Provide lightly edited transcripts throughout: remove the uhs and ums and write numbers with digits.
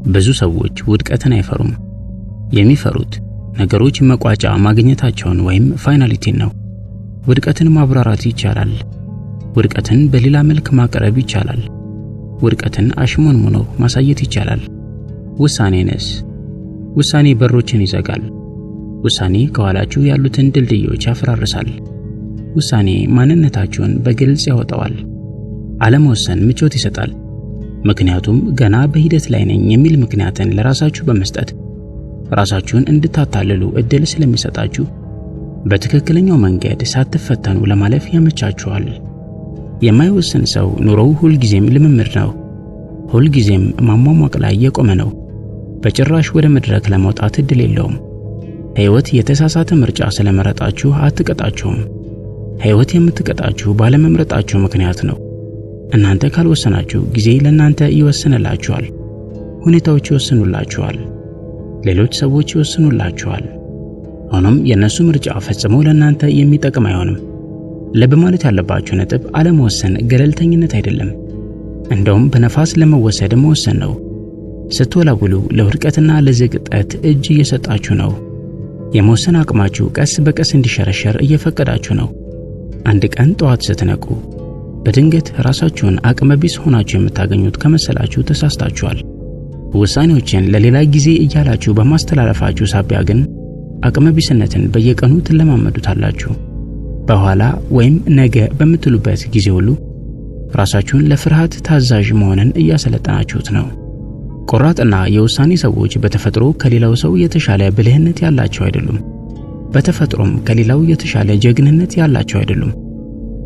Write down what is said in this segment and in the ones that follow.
ብዙ ሰዎች ውድቀትን አይፈሩም። የሚፈሩት ነገሮች መቋጫ ማግኘታቸውን ወይም ፋይናሊቲን ነው። ውድቀትን ማብራራት ይቻላል። ውድቀትን በሌላ መልክ ማቅረብ ይቻላል። ውድቀትን አሽሞንሙኖ ማሳየት ይቻላል። ውሳኔንስ? ውሳኔ በሮችን ይዘጋል። ውሳኔ ከኋላችሁ ያሉትን ድልድዮች ያፈራርሳል። ውሳኔ ማንነታችሁን በግልጽ ያወጣዋል። አለመወሰን ምቾት ይሰጣል። ምክንያቱም ገና በሂደት ላይ ነኝ የሚል ምክንያትን ለራሳችሁ በመስጠት ራሳችሁን እንድታታልሉ እድል ስለሚሰጣችሁ በትክክለኛው መንገድ ሳትፈተኑ ለማለፍ ያመቻችኋል። የማይወስን ሰው ኑሮው ሁልጊዜም ልምምድ ነው። ሁልጊዜም ማሟሟቅ ላይ የቆመ ነው። በጭራሽ ወደ መድረክ ለመውጣት እድል የለውም። ሕይወት የተሳሳተ ምርጫ ስለመረጣችሁ አትቀጣችሁም። ሕይወት የምትቀጣችሁ ባለመምረጣችሁ ምክንያት ነው። እናንተ ካልወሰናችሁ ጊዜ ለእናንተ ይወስንላችኋል። ሁኔታዎች ይወስኑላችኋል። ሌሎች ሰዎች ይወስኑላችኋል። ሆኖም የነሱ ምርጫ ፈጽሞ ለእናንተ የሚጠቅም አይሆንም። ልብ ማለት ያለባችሁ ነጥብ አለመወሰን ገለልተኝነት አይደለም። እንደውም በነፋስ ለመወሰድ መወሰን ነው። ስትወላውሉ ለውድቀትና ለዝቅጠት እጅ እየሰጣችሁ ነው። የመወሰን አቅማችሁ ቀስ በቀስ እንዲሸረሸር እየፈቀዳችሁ ነው። አንድ ቀን ጠዋት ስትነቁ በድንገት ራሳችሁን አቅመ ቢስ ሆናችሁ የምታገኙት ከመሰላችሁ ተሳስታችኋል። ውሳኔዎችን ለሌላ ጊዜ እያላችሁ በማስተላለፋችሁ ሳቢያ ግን አቅመ ቢስነትን በየቀኑ ትለማመዱታላችሁ። በኋላ ወይም ነገ በምትሉበት ጊዜ ሁሉ ራሳችሁን ለፍርሃት ታዛዥ መሆንን እያሰለጠናችሁት ነው። ቆራጥና የውሳኔ ሰዎች በተፈጥሮ ከሌላው ሰው የተሻለ ብልህነት ያላቸው አይደሉም። በተፈጥሮም ከሌላው የተሻለ ጀግንነት ያላቸው አይደሉም።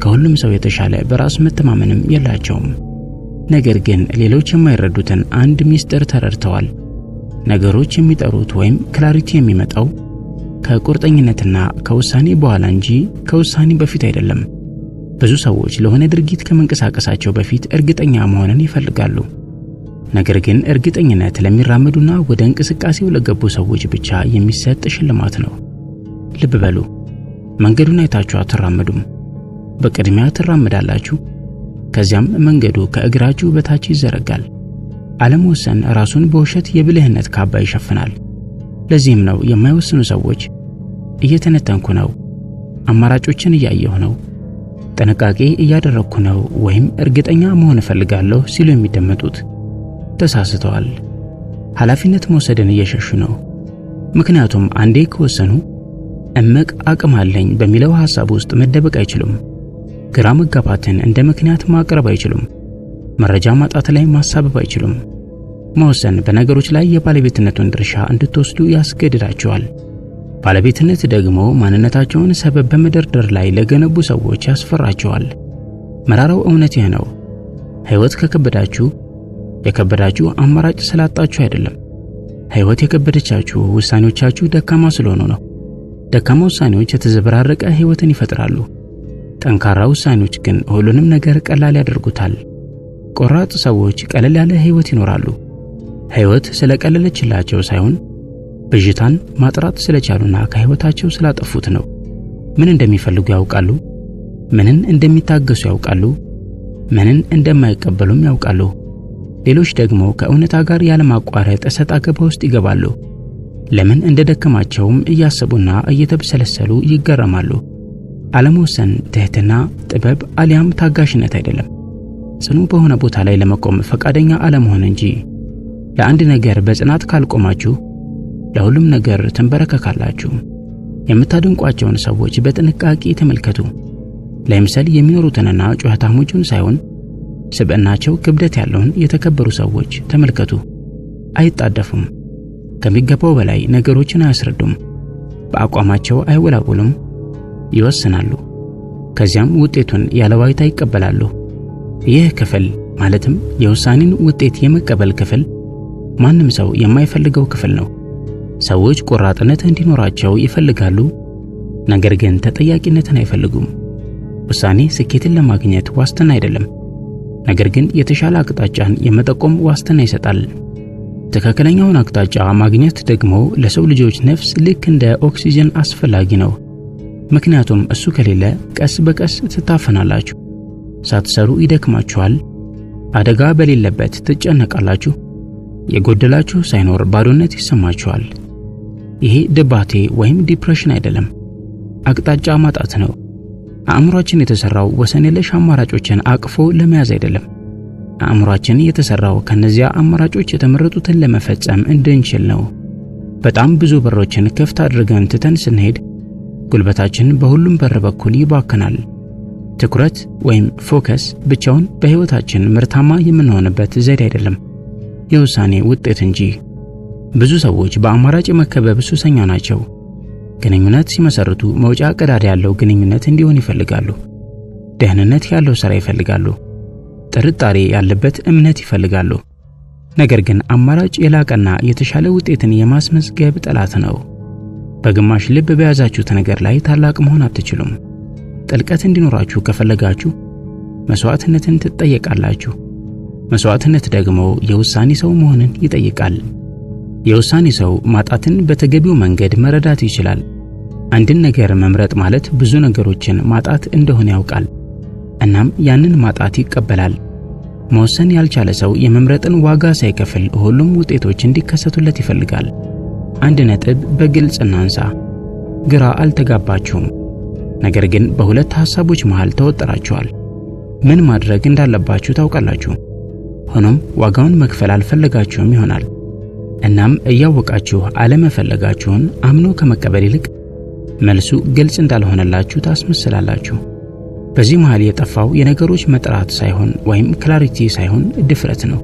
ከሁሉም ሰው የተሻለ በራስ መተማመንም የላቸውም። ነገር ግን ሌሎች የማይረዱትን አንድ ሚስጥር ተረድተዋል። ነገሮች የሚጠሩት ወይም ክላሪቲ የሚመጣው ከቁርጠኝነትና ከውሳኔ በኋላ እንጂ ከውሳኔ በፊት አይደለም። ብዙ ሰዎች ለሆነ ድርጊት ከመንቀሳቀሳቸው በፊት እርግጠኛ መሆንን ይፈልጋሉ። ነገር ግን እርግጠኝነት ለሚራመዱና ወደ እንቅስቃሴው ለገቡ ሰዎች ብቻ የሚሰጥ ሽልማት ነው። ልብ በሉ፣ መንገዱን አይታችሁ አትራመዱም። በቅድሚያ ትራመዳላችሁ። ከዚያም መንገዱ ከእግራችሁ በታች ይዘረጋል። አለመወሰን ራሱን በውሸት የብልህነት ካባ ይሸፍናል። ለዚህም ነው የማይወስኑ ሰዎች እየተነተንኩ ነው፣ አማራጮችን እያየሁ ነው፣ ጥንቃቄ እያደረግኩ ነው ወይም እርግጠኛ መሆን እፈልጋለሁ ሲሉ የሚደመጡት። ተሳስተዋል። ኃላፊነት መውሰድን እየሸሹ ነው። ምክንያቱም አንዴ ከወሰኑ እምቅ አቅም አለኝ በሚለው ሐሳብ ውስጥ መደበቅ አይችሉም። ግራ መጋባትን እንደ ምክንያት ማቅረብ አይችሉም። መረጃ ማጣት ላይ ማሳበብ አይችሉም። መወሰን በነገሮች ላይ የባለቤትነቱን ድርሻ እንድትወስዱ ያስገድዳቸዋል። ባለቤትነት ደግሞ ማንነታቸውን ሰበብ በመደርደር ላይ ለገነቡ ሰዎች ያስፈራቸዋል። መራራው እውነት ይህ ነው። ሕይወት ከከበዳችሁ የከበዳችሁ አማራጭ ስላጣችሁ አይደለም። ሕይወት የከበደቻችሁ ውሳኔዎቻችሁ ደካማ ስለሆኑ ነው። ደካማ ውሳኔዎች የተዘበራረቀ ሕይወትን ይፈጥራሉ። ጠንካራ ውሳኔዎች ግን ሁሉንም ነገር ቀላል ያደርጉታል። ቆራጥ ሰዎች ቀለል ያለ ሕይወት ይኖራሉ። ሕይወት ስለቀለለችላቸው ሳይሆን ብዥታን ማጥራት ስለቻሉና ከሕይወታቸው ስላጠፉት ነው። ምን እንደሚፈልጉ ያውቃሉ። ምንን እንደሚታገሱ ያውቃሉ። ምንን እንደማይቀበሉም ያውቃሉ። ሌሎች ደግሞ ከእውነታ ጋር ያለማቋረጥ ሰጣ ገባ ውስጥ ይገባሉ። ለምን እንደደከማቸውም እያሰቡና እየተብሰለሰሉ ይገረማሉ። አለመወሰን ትህትና፣ ጥበብ አሊያም ታጋሽነት አይደለም። ጽኑ በሆነ ቦታ ላይ ለመቆም ፈቃደኛ አለመሆን እንጂ። ለአንድ ነገር በጽናት ካልቆማችሁ ለሁሉም ነገር ትንበረከካላችሁ። የምታደንቋቸውን ሰዎች በጥንቃቄ ተመልከቱ። ለምሳሌ የሚኖሩትንና ጩኸታሞቹን ሳይሆን ስብዕናቸው ክብደት ያለውን የተከበሩ ሰዎች ተመልከቱ። አይጣደፉም። ከሚገባው በላይ ነገሮችን አያስረዱም። በአቋማቸው አይወላውሉም። ይወስናሉ። ከዚያም ውጤቱን ያለ ዋይታ ይቀበላሉ። ይህ ክፍል ማለትም የውሳኔን ውጤት የመቀበል ክፍል ማንም ሰው የማይፈልገው ክፍል ነው። ሰዎች ቆራጥነት እንዲኖራቸው ይፈልጋሉ፣ ነገር ግን ተጠያቂነትን አይፈልጉም። ውሳኔ ስኬትን ለማግኘት ዋስትና አይደለም፣ ነገር ግን የተሻለ አቅጣጫን የመጠቆም ዋስትና ይሰጣል። ትክክለኛውን አቅጣጫ ማግኘት ደግሞ ለሰው ልጆች ነፍስ ልክ እንደ ኦክሲጅን አስፈላጊ ነው። ምክንያቱም እሱ ከሌለ ቀስ በቀስ ትታፈናላችሁ። ሳትሰሩ ይደክማችኋል። አደጋ በሌለበት ትጨነቃላችሁ። የጎደላችሁ ሳይኖር ባዶነት ይሰማችኋል። ይሄ ድባቴ ወይም ዲፕሬሽን አይደለም፣ አቅጣጫ ማጣት ነው። አእምሯችን የተሰራው ወሰን የለሽ አማራጮችን አቅፎ ለመያዝ አይደለም። አእምሯችን የተሰራው ከነዚያ አማራጮች የተመረጡትን ለመፈጸም እንድንችል ነው። በጣም ብዙ በሮችን ክፍት አድርገን ትተን ስንሄድ ጉልበታችን በሁሉም በር በኩል ይባክናል። ትኩረት ወይም ፎከስ ብቻውን በህይወታችን ምርታማ የምንሆንበት ዘዴ አይደለም፣ የውሳኔ ውጤት እንጂ። ብዙ ሰዎች በአማራጭ መከበብ ሱሰኛ ናቸው። ግንኙነት ሲመሰርቱ መውጫ ቀዳዳ ያለው ግንኙነት እንዲሆን ይፈልጋሉ። ደህንነት ያለው ሥራ ይፈልጋሉ። ጥርጣሬ ያለበት እምነት ይፈልጋሉ። ነገር ግን አማራጭ የላቀና የተሻለ ውጤትን የማስመዝገብ ጠላት ነው። በግማሽ ልብ በያዛችሁት ነገር ላይ ታላቅ መሆን አትችሉም። ጥልቀት እንዲኖራችሁ ከፈለጋችሁ መስዋዕትነትን ትጠየቃላችሁ። መስዋዕትነት ደግሞ የውሳኔ ሰው መሆንን ይጠይቃል። የውሳኔ ሰው ማጣትን በተገቢው መንገድ መረዳት ይችላል። አንድን ነገር መምረጥ ማለት ብዙ ነገሮችን ማጣት እንደሆነ ያውቃል። እናም ያንን ማጣት ይቀበላል። መወሰን ያልቻለ ሰው የመምረጥን ዋጋ ሳይከፍል ሁሉም ውጤቶች እንዲከሰቱለት ይፈልጋል። አንድ ነጥብ በግልጽ እናንሳ። ግራ አልተጋባችሁም፣ ነገር ግን በሁለት ሐሳቦች መሃል ተወጥራችኋል። ምን ማድረግ እንዳለባችሁ ታውቃላችሁ። ሆኖም ዋጋውን መክፈል አልፈለጋችሁም ይሆናል። እናም እያወቃችሁ አለመፈለጋችሁን አምኖ ከመቀበል ይልቅ መልሱ ግልጽ እንዳልሆነላችሁ ታስመስላላችሁ። በዚህ መሃል የጠፋው የነገሮች መጥራት ሳይሆን ወይም ክላሪቲ ሳይሆን ድፍረት ነው።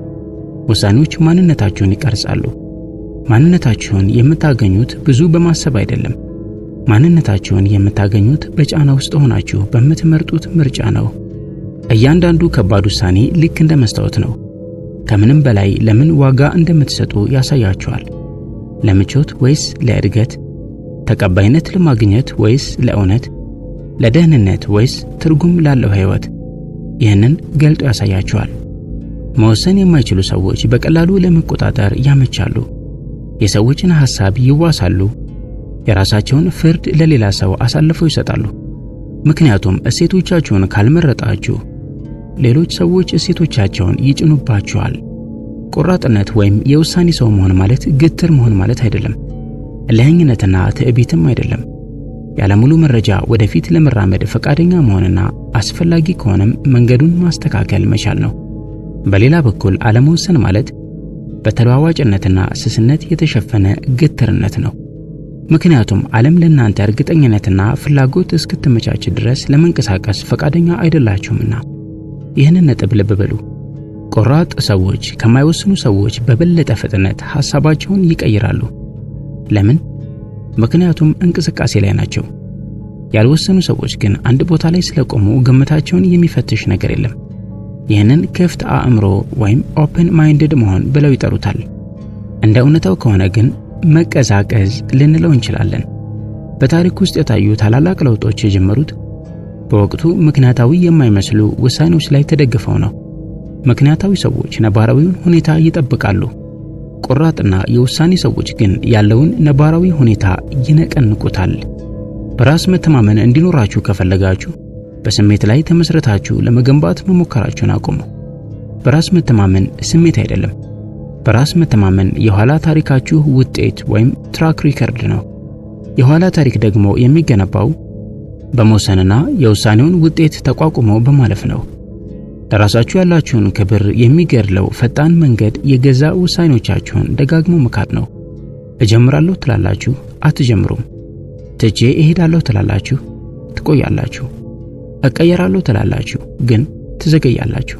ውሳኔዎች ማንነታችሁን ይቀርጻሉ። ማንነታችሁን የምታገኙት ብዙ በማሰብ አይደለም። ማንነታችሁን የምታገኙት በጫና ውስጥ ሆናችሁ በምትመርጡት ምርጫ ነው። እያንዳንዱ ከባድ ውሳኔ ልክ እንደ መስታወት ነው። ከምንም በላይ ለምን ዋጋ እንደምትሰጡ ያሳያችኋል። ለምቾት ወይስ ለእድገት? ተቀባይነት ለማግኘት ወይስ ለእውነት? ለደህንነት ወይስ ትርጉም ላለው ሕይወት? ይህንን ገልጦ ያሳያችኋል። መወሰን የማይችሉ ሰዎች በቀላሉ ለመቆጣጠር ያመቻሉ። የሰዎችን ሐሳብ ይዋሳሉ። የራሳቸውን ፍርድ ለሌላ ሰው አሳልፈው ይሰጣሉ። ምክንያቱም እሴቶቻችሁን ካልመረጣችሁ ሌሎች ሰዎች እሴቶቻቸውን ይጭኑባችኋል። ቆራጥነት ወይም የውሳኔ ሰው መሆን ማለት ግትር መሆን ማለት አይደለም። ለህኝነትና ትዕቢትም አይደለም። ያለሙሉ መረጃ ወደፊት ለመራመድ ፈቃደኛ መሆንና አስፈላጊ ከሆነም መንገዱን ማስተካከል መቻል ነው። በሌላ በኩል አለመወሰን ማለት በተለዋዋጭነትና ስስነት የተሸፈነ ግትርነት ነው። ምክንያቱም ዓለም ለእናንተ እርግጠኝነትና ፍላጎት እስክትመቻች ድረስ ለመንቀሳቀስ ፈቃደኛ አይደላችሁምና። ይህንን ነጥብ ልብ በሉ። ቆራጥ ሰዎች ከማይወስኑ ሰዎች በበለጠ ፍጥነት ሐሳባቸውን ይቀይራሉ። ለምን? ምክንያቱም እንቅስቃሴ ላይ ናቸው። ያልወሰኑ ሰዎች ግን አንድ ቦታ ላይ ስለቆሙ ግምታቸውን የሚፈትሽ ነገር የለም። ይህንን ክፍት አእምሮ ወይም ኦፕን ማይንድድ መሆን ብለው ይጠሩታል። እንደ እውነታው ከሆነ ግን መቀዛቀዝ ልንለው እንችላለን። በታሪክ ውስጥ የታዩ ታላላቅ ለውጦች የጀመሩት በወቅቱ ምክንያታዊ የማይመስሉ ውሳኔዎች ላይ ተደግፈው ነው። ምክንያታዊ ሰዎች ነባራዊውን ሁኔታ ይጠብቃሉ። ቆራጥና የውሳኔ ሰዎች ግን ያለውን ነባራዊ ሁኔታ ይነቀንቁታል። በራስ መተማመን እንዲኖራችሁ ከፈለጋችሁ በስሜት ላይ ተመስርታችሁ ለመገንባት መሞከራችሁን አቁሙ። በራስ መተማመን ስሜት አይደለም። በራስ መተማመን የኋላ ታሪካችሁ ውጤት ወይም ትራክ ሪከርድ ነው። የኋላ ታሪክ ደግሞ የሚገነባው በመወሰንና የውሳኔውን ውጤት ተቋቁሞ በማለፍ ነው። ለራሳችሁ ያላችሁን ክብር የሚገድለው ፈጣን መንገድ የገዛ ውሳኔዎቻችሁን ደጋግሞ መካድ ነው። እጀምራለሁ ትላላችሁ፣ አትጀምሩም። ትቼ እሄዳለሁ ትላላችሁ፣ ትቆያላችሁ። እቀየራለሁ ትላላችሁ፣ ግን ትዘገያላችሁ።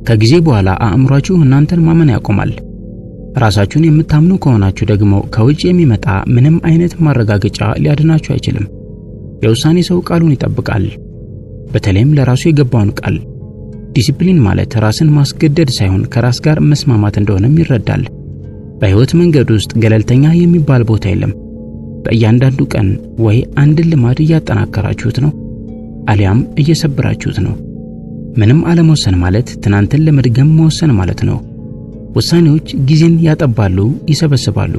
ከጊዜ በኋላ አእምሯችሁ እናንተን ማመን ያቆማል። ራሳችሁን የምታምኑ ከሆናችሁ ደግሞ ከውጭ የሚመጣ ምንም አይነት ማረጋገጫ ሊያድናችሁ አይችልም። የውሳኔ ሰው ቃሉን ይጠብቃል፣ በተለይም ለራሱ የገባውን ቃል። ዲሲፕሊን ማለት ራስን ማስገደድ ሳይሆን ከራስ ጋር መስማማት እንደሆነም ይረዳል። በሕይወት መንገድ ውስጥ ገለልተኛ የሚባል ቦታ የለም። በእያንዳንዱ ቀን ወይ አንድን ልማድ እያጠናከራችሁት ነው አሊያም እየሰበራችሁት ነው። ምንም አለመወሰን ማለት ትናንትን ለመድገም መወሰን ማለት ነው። ውሳኔዎች ጊዜን ያጠባሉ፣ ይሰበስባሉ።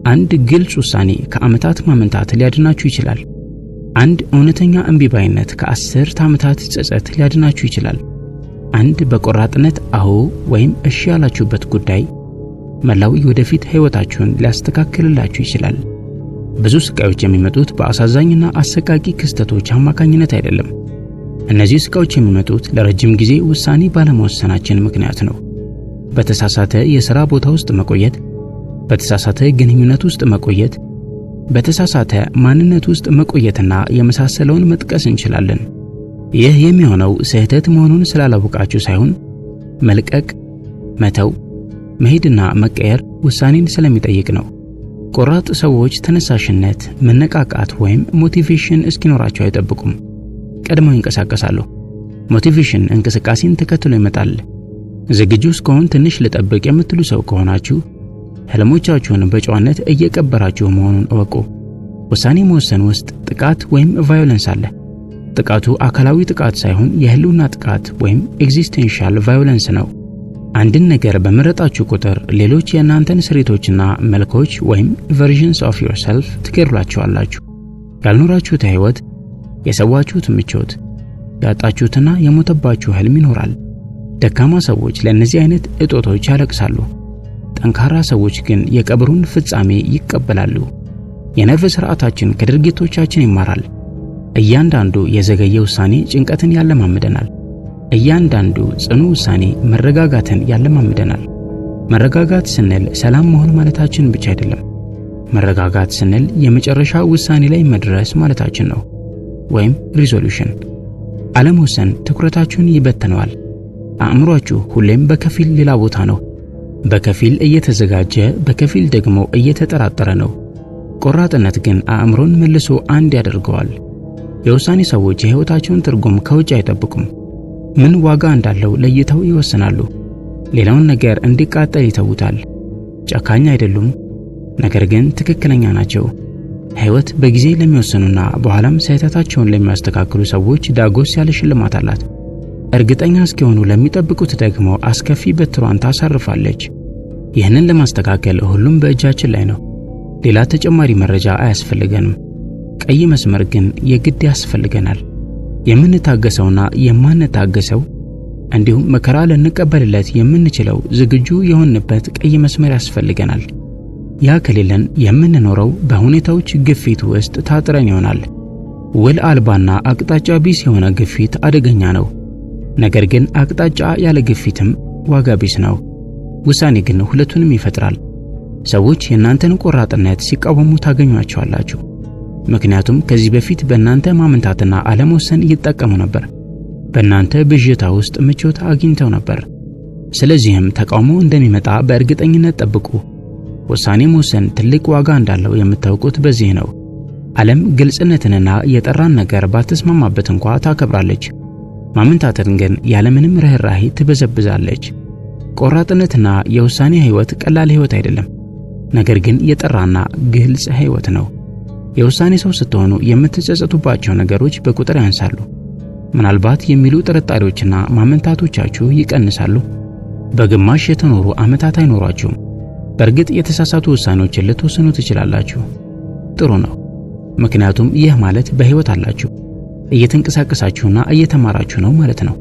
አንድ ግልጽ ውሳኔ ከዓመታት ማመንታት ሊያድናችሁ ይችላል። አንድ እውነተኛ እምቢባይነት ከ10 ዓመታት ጸጸት ሊያድናችሁ ይችላል። አንድ በቆራጥነት አዎ ወይም እሺ ያላችሁበት ጉዳይ መላው የወደፊት ህይወታችሁን ሊያስተካክልላችሁ ይችላል። ብዙ ስቃዮች የሚመጡት በአሳዛኝና አሰቃቂ ክስተቶች አማካኝነት አይደለም። እነዚህ ስቃዮች የሚመጡት ለረጅም ጊዜ ውሳኔ ባለመወሰናችን ምክንያት ነው። በተሳሳተ የሥራ ቦታ ውስጥ መቆየት፣ በተሳሳተ ግንኙነት ውስጥ መቆየት፣ በተሳሳተ ማንነት ውስጥ መቆየትና የመሳሰለውን መጥቀስ እንችላለን። ይህ የሚሆነው ስህተት መሆኑን ስላላወቃችሁ ሳይሆን መልቀቅ፣ መተው፣ መሄድና መቀየር ውሳኔን ስለሚጠይቅ ነው። ቆራጥ ሰዎች ተነሳሽነት፣ መነቃቃት ወይም ሞቲቬሽን እስኪኖራቸው አይጠብቁም። ቀድመው ይንቀሳቀሳሉ። ሞቲቬሽን እንቅስቃሴን ተከትሎ ይመጣል። ዝግጁ እስከሆን ትንሽ ልጠብቅ የምትሉ ሰው ከሆናችሁ ህልሞቻችሁን በጨዋነት እየቀበራችሁ መሆኑን እወቁ። ውሳኔ መወሰን ውስጥ ጥቃት ወይም ቫዮለንስ አለ። ጥቃቱ አካላዊ ጥቃት ሳይሆን የህልውና ጥቃት ወይም ኤግዚስቴንሻል ቫዮለንስ ነው። አንድን ነገር በመረጣችሁ ቁጥር ሌሎች የእናንተን ስሪቶችና መልኮች ወይም versions of yourself ትገድሏቸዋላችሁ። ያልኖራችሁት ህይወት፣ የሰዋችሁት ምቾት፣ ያጣችሁትና የሞተባችሁ ህልም ይኖራል። ደካማ ሰዎች ለእነዚህ አይነት እጦቶች ያለቅሳሉ። ጠንካራ ሰዎች ግን የቀብሩን ፍጻሜ ይቀበላሉ። የነርቭ ስርዓታችን ከድርጊቶቻችን ይማራል። እያንዳንዱ የዘገየ ውሳኔ ጭንቀትን ያለማምደናል። እያንዳንዱ ጽኑ ውሳኔ መረጋጋትን ያለማምደናል። መረጋጋት ስንል ሰላም መሆን ማለታችን ብቻ አይደለም። መረጋጋት ስንል የመጨረሻ ውሳኔ ላይ መድረስ ማለታችን ነው፣ ወይም ሪዞሉሽን። አለመወሰን ትኩረታችሁን ይበትነዋል። አእምሯችሁ ሁሌም በከፊል ሌላ ቦታ ነው። በከፊል እየተዘጋጀ በከፊል ደግሞ እየተጠራጠረ ነው። ቆራጥነት ግን አእምሮን መልሶ አንድ ያደርገዋል። የውሳኔ ሰዎች የህይወታቸውን ትርጉም ከውጭ አይጠብቁም። ምን ዋጋ እንዳለው ለይተው ይወስናሉ። ሌላውን ነገር እንዲቃጠል ይተውታል። ጨካኝ አይደሉም፣ ነገር ግን ትክክለኛ ናቸው። ህይወት በጊዜ ለሚወስኑና በኋላም ስህተታቸውን ለሚያስተካክሉ ሰዎች ዳጎስ ያለ ሽልማት አላት። እርግጠኛ እስኪሆኑ ለሚጠብቁት ደግሞ አስከፊ በትሯን ታሳርፋለች። ይህንን ለማስተካከል ሁሉም በእጃችን ላይ ነው። ሌላ ተጨማሪ መረጃ አያስፈልገንም። ቀይ መስመር ግን የግድ ያስፈልገናል። የምንታገሰውና የማንታገሰው እንዲሁም መከራ ልንቀበልለት የምንችለው ዝግጁ የሆንበት ቀይ መስመር ያስፈልገናል። ያ ከሌለን የምንኖረው በሁኔታዎች ግፊት ውስጥ ታጥረን ይሆናል። ውል አልባና አቅጣጫ ቢስ የሆነ ግፊት አደገኛ ነው። ነገር ግን አቅጣጫ ያለ ግፊትም ዋጋ ቢስ ነው። ውሳኔ ግን ሁለቱንም ይፈጥራል። ሰዎች የእናንተን ቆራጥነት ሲቃወሙ ታገኟቸዋላችሁ። ምክንያቱም ከዚህ በፊት በእናንተ ማመንታትና አለመወሰን ይጠቀሙ ነበር። በእናንተ ብዥታ ውስጥ ምቾት አግኝተው ነበር። ስለዚህም ተቃውሞ እንደሚመጣ በእርግጠኝነት ጠብቁ። ውሳኔ መወሰን ትልቅ ዋጋ እንዳለው የምታውቁት በዚህ ነው። ዓለም ግልጽነትንና የጠራን ነገር ባትስማማበት እንኳ ታከብራለች። ማመንታትን ግን ያለምንም ርህራሄ ትበዘብዛለች። ቆራጥነትና የውሳኔ ህይወት ቀላል ህይወት አይደለም፣ ነገር ግን የጠራና ግልጽ ህይወት ነው። የውሳኔ ሰው ስትሆኑ የምትጸጸቱባቸው ነገሮች በቁጥር ያንሳሉ። ምናልባት የሚሉ ጥርጣሬዎችና ማመንታቶቻችሁ ይቀንሳሉ። በግማሽ የተኖሩ ዓመታት አይኖሯችሁም። በእርግጥ የተሳሳቱ ውሳኔዎችን ልትወስኑ ትችላላችሁ። ጥሩ ነው፣ ምክንያቱም ይህ ማለት በህይወት አላችሁ፣ እየተንቀሳቀሳችሁና እየተማራችሁ ነው ማለት ነው።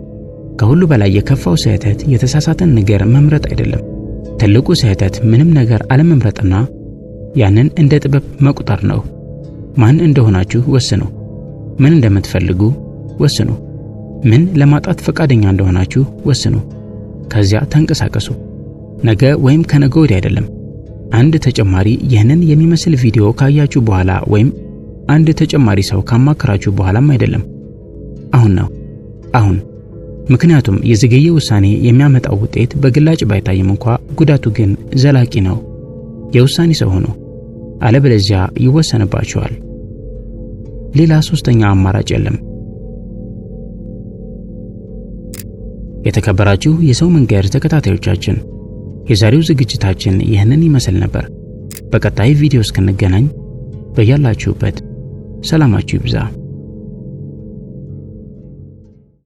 ከሁሉ በላይ የከፋው ስህተት የተሳሳተን ነገር መምረጥ አይደለም። ትልቁ ስህተት ምንም ነገር አለመምረጥና ያንን እንደ ጥበብ መቁጠር ነው። ማን እንደሆናችሁ ወስኑ። ምን እንደምትፈልጉ ወስኑ። ምን ለማጣት ፈቃደኛ እንደሆናችሁ ወስኑ። ከዚያ ተንቀሳቀሱ። ነገ ወይም ከነገ ወዲያ አይደለም። አንድ ተጨማሪ ይህንን የሚመስል ቪዲዮ ካያችሁ በኋላ ወይም አንድ ተጨማሪ ሰው ካማከራችሁ በኋላም አይደለም። አሁን ነው። አሁን። ምክንያቱም የዘገየ ውሳኔ የሚያመጣው ውጤት በግላጭ ባይታይም እንኳ ጉዳቱ ግን ዘላቂ ነው። የውሳኔ ሰው ሆኖ አለበለዚያ ይወሰንባችኋል። ሌላ ሶስተኛ አማራጭ የለም። የተከበራችሁ የሰው መንገድ ተከታታዮቻችን፣ የዛሬው ዝግጅታችን ይህንን ይመስል ነበር። በቀጣይ ቪዲዮ እስክንገናኝ በያላችሁበት ሰላማችሁ ይብዛ።